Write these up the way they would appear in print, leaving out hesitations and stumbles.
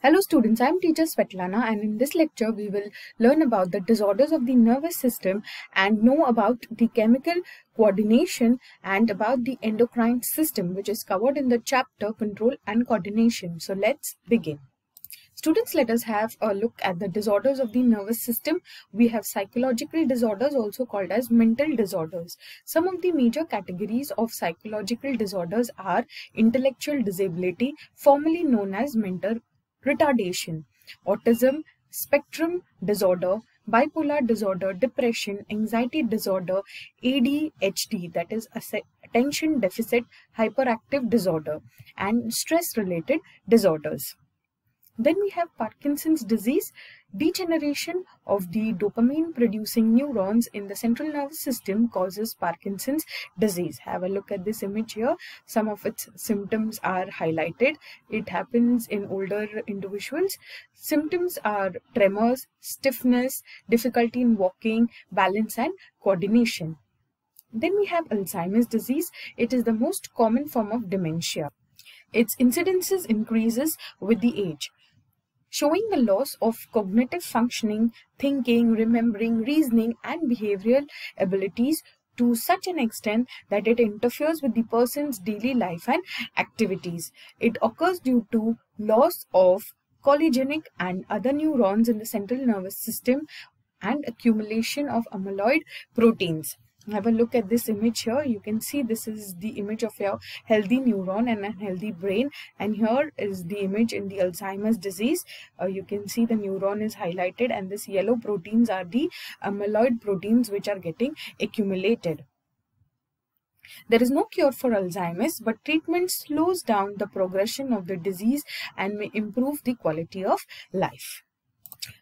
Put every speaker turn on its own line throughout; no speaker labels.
Hello students, I am teacher Svetlana, and in this lecture we will learn about the disorders of the nervous system and know about the chemical coordination and about the endocrine system, which is covered in the chapter Control and Coordination. So let's begin. Students, let us have a look at the disorders of the nervous system. We have psychological disorders, also called as mental disorders. Some of the major categories of psychological disorders are intellectual disability, formerly known as mental retardation, autism spectrum disorder, bipolar disorder, depression, anxiety disorder, ADHD, that is attention deficit hyperactive disorder, and stress related disorders. Then we have Parkinson's disease, degeneration of the dopamine producing neurons in the central nervous system causes Parkinson's disease. Have a look at this image here. Some of its symptoms are highlighted. It happens in older individuals. Symptoms are tremors, stiffness, difficulty in walking, balance and coordination. Then we have Alzheimer's disease. It is the most common form of dementia. Its incidences increases with the age, showing the loss of cognitive functioning, thinking, remembering, reasoning, and behavioral abilities to such an extent that it interferes with the person's daily life and activities. It occurs due to loss of cholinergic and other neurons in the central nervous system and accumulation of amyloid proteins. Have a look at this image here. You can see this is the image of your healthy neuron and a healthy brain, and here is the image in the Alzheimer's disease. You can see the neuron is highlighted, and this yellow proteins are the amyloid proteins which are getting accumulated. There is no cure for Alzheimer's, but treatment slows down the progression of the disease and may improve the quality of life.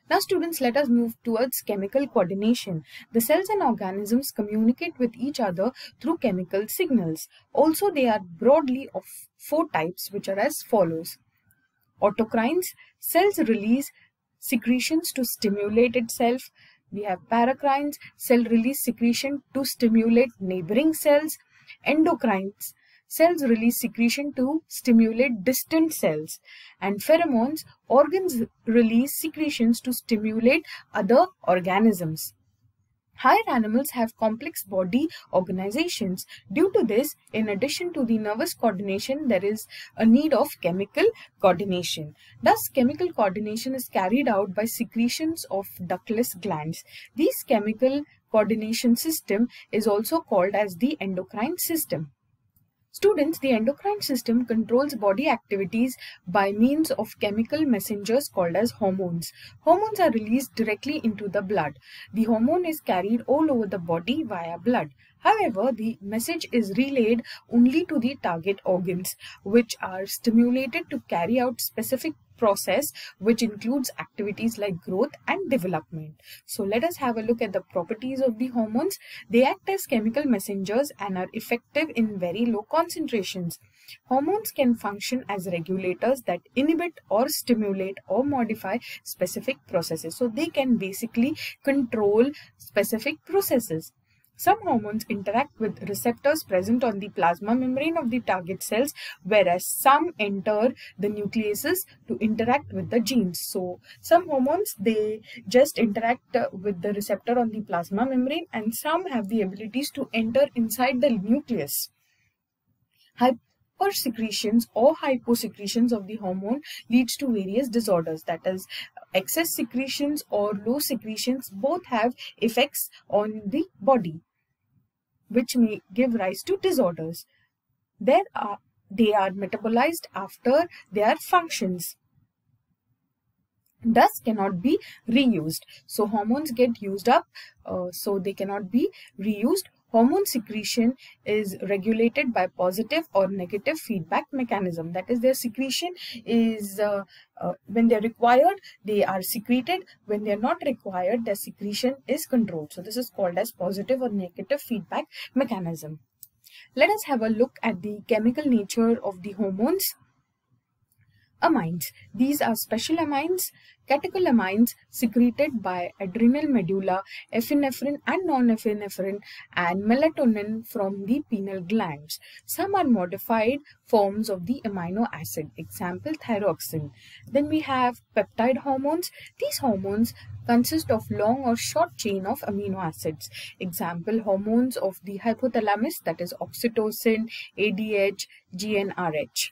Now students, let us move towards chemical coordination. The cells and organisms communicate with each other through chemical signals. Also, they are broadly of 4 types, which are as follows. Autocrines, cells release secretions to stimulate itself. We have paracrines, cell release secretion to stimulate neighboring cells. Endocrines, cells release secretion to stimulate distant cells. And pheromones, organs release secretions to stimulate other organisms. Higher animals have complex body organizations. Due to this, in addition to the nervous coordination, there is a need of chemical coordination. Thus, chemical coordination is carried out by secretions of ductless glands. This chemical coordination system is also called as the endocrine system. Students, the endocrine system controls body activities by means of chemical messengers called as hormones. Hormones are released directly into the blood. The hormone is carried all over the body via blood. However, the message is relayed only to the target organs, which are stimulated to carry out specific process which includes activities like growth and development. So let us have a look at the properties of the hormones. They act as chemical messengers and are effective in very low concentrations. Hormones can function as regulators that inhibit or stimulate or modify specific processes. So they can basically control specific processes. Some hormones interact with receptors present on the plasma membrane of the target cells, whereas some enter the nucleases to interact with the genes. So some hormones, they just interact with the receptor on the plasma membrane, and some have the abilities to enter inside the nucleus. Hypersecretions or hyposecretions of the hormone leads to various disorders, that is, excess secretions or low secretions both have effects on the body, which may give rise to disorders. They are metabolized after their functions, thus cannot be reused. So hormones get used up, so they cannot be reused. Hormone secretion is regulated by positive or negative feedback mechanism. That is, their secretion is, when they are required, they are secreted. When they are not required, their secretion is controlled. So this is called as positive or negative feedback mechanism. Let us have a look at the chemical nature of the hormones. Amines. These are special amines, catecholamines secreted by adrenal medulla, epinephrine and norepinephrine, and melatonin from the pineal glands. Some are modified forms of the amino acid, example thyroxine. Then we have peptide hormones. These hormones consist of long or short chain of amino acids, example hormones of the hypothalamus, that is oxytocin, ADH, GnRH.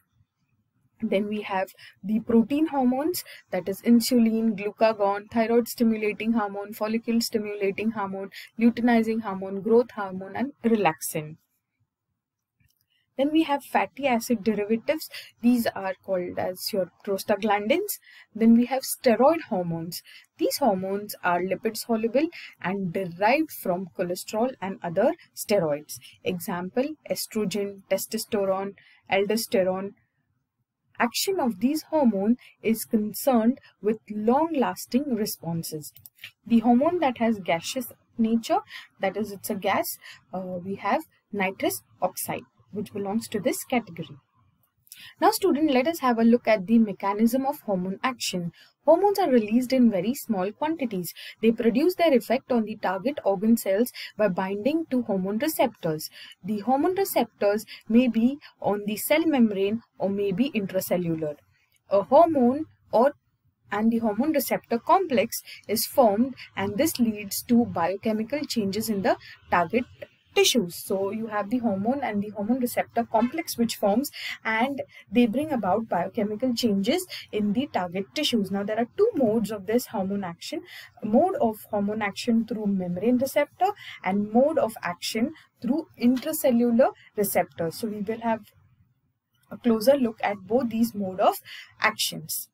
Then we have the protein hormones, that is insulin, glucagon, thyroid stimulating hormone, follicle stimulating hormone, luteinizing hormone, growth hormone, and relaxin. Then we have fatty acid derivatives. These are called as your prostaglandins. Then we have steroid hormones. These hormones are lipid soluble and derived from cholesterol and other steroids. Example, estrogen, testosterone, aldosterone. Action of these hormones is concerned with long-lasting responses. The hormone that has gaseous nature, that is, it's a gas, we have nitrous oxide, which belongs to this category. Now student, let us have a look at the mechanism of hormone action. Hormones are released in very small quantities. They produce their effect on the target organ cells by binding to hormone receptors. The hormone receptors may be on the cell membrane or may be intracellular. A hormone and the hormone receptor complex is formed, and this leads to biochemical changes in the target tissues. So you have the hormone and the hormone receptor complex which forms, and they bring about biochemical changes in the target tissues. Now there are two modes of this hormone action: mode of hormone action through membrane receptor and mode of action through intracellular receptors. So we will have a closer look at both these mode of actions.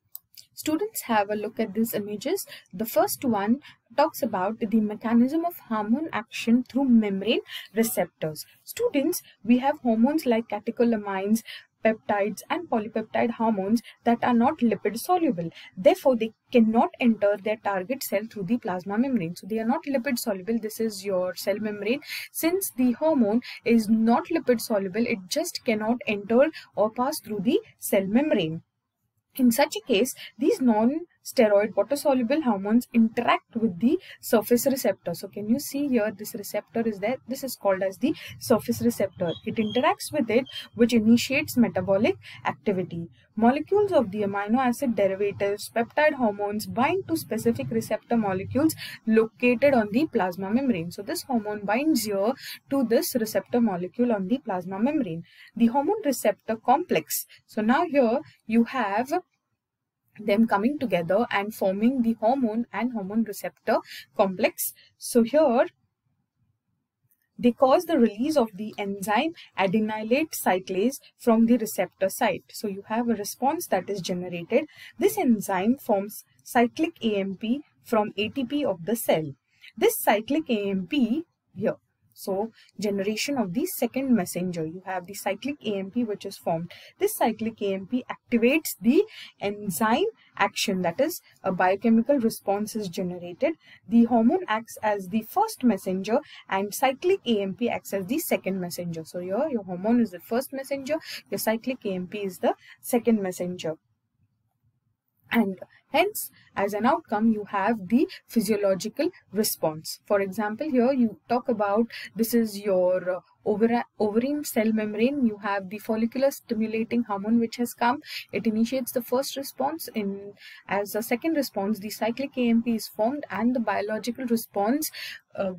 Students, have a look at these images. The first one talks about the mechanism of hormone action through membrane receptors. Students, we have hormones like catecholamines, peptides and polypeptide hormones that are not lipid soluble. Therefore, they cannot enter their target cell through the plasma membrane. So they are not lipid soluble. This is your cell membrane. Since the hormone is not lipid soluble, it just cannot enter or pass through the cell membrane. In such a case, these non-steroid water-soluble hormones interact with the surface receptor. So can you see here, this receptor is there. This is called as the surface receptor. It interacts with it, which initiates metabolic activity. Molecules of the amino acid derivatives, peptide hormones, bind to specific receptor molecules located on the plasma membrane. So this hormone binds here to this receptor molecule on the plasma membrane. The hormone receptor complex. So now here you have them coming together and forming the hormone and hormone receptor complex. So here they cause the release of the enzyme adenylate cyclase from the receptor site. So you have a response that is generated. This enzyme forms cyclic AMP from ATP of the cell. This cyclic AMP here. So generation of the second messenger. You have the cyclic AMP which is formed. This cyclic AMP activates the enzyme action, that is a biochemical response is generated. The hormone acts as the first messenger and cyclic AMP acts as the second messenger. So here your hormone is the first messenger, your cyclic AMP is the second messenger. And hence, as an outcome, you have the physiological response. For example, here you talk about, this is your ovarian cell membrane. You have the follicular stimulating hormone which has come. It initiates the first response. As a second response, the cyclic AMP is formed, and the biological response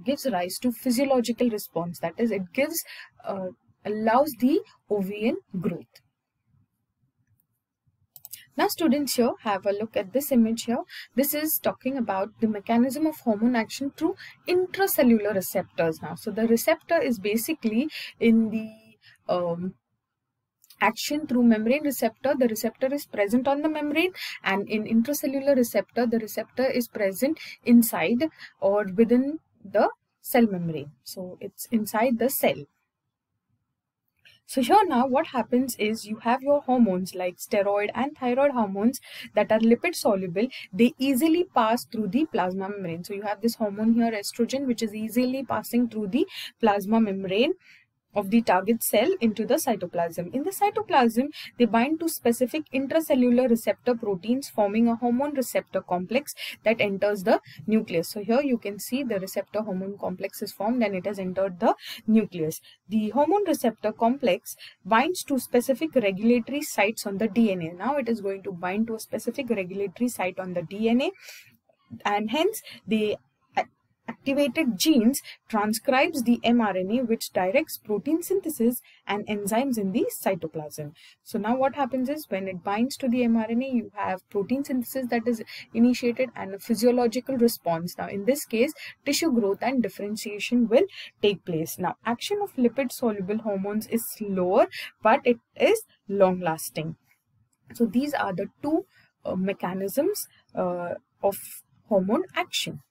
gives rise to physiological response. That is, it gives allows the ovarian growth. Now students, here have a look at this image here. This is talking about the mechanism of hormone action through intracellular receptors now. So the receptor is basically in the action through membrane receptor. The receptor is present on the membrane, and in intracellular receptor, the receptor is present inside or within the cell membrane. So it's inside the cell. So here now what happens is you have your hormones like steroid and thyroid hormones that are lipid soluble. They easily pass through the plasma membrane. So you have this hormone here, estrogen, which is easily passing through the plasma membrane. of the target cell into the cytoplasm. In the cytoplasm, they bind to specific intracellular receptor proteins, forming a hormone receptor complex that enters the nucleus. So here you can see the receptor hormone complex is formed and it has entered the nucleus. The hormone receptor complex binds to specific regulatory sites on the DNA. Now it is going to bind to a specific regulatory site on the DNA, and hence the activated genes transcribes the mRNA, which directs protein synthesis and enzymes in the cytoplasm. So now what happens is, when it binds to the mRNA, you have protein synthesis that is initiated and a physiological response. Now in this case, tissue growth and differentiation will take place. Now action of lipid soluble hormones is slower, but it is long lasting. So these are the two mechanisms of hormone action.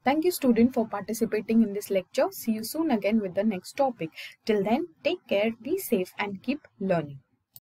Thank you, student, for participating in this lecture. See you soon again with the next topic. Till then, take care, be safe, and keep learning.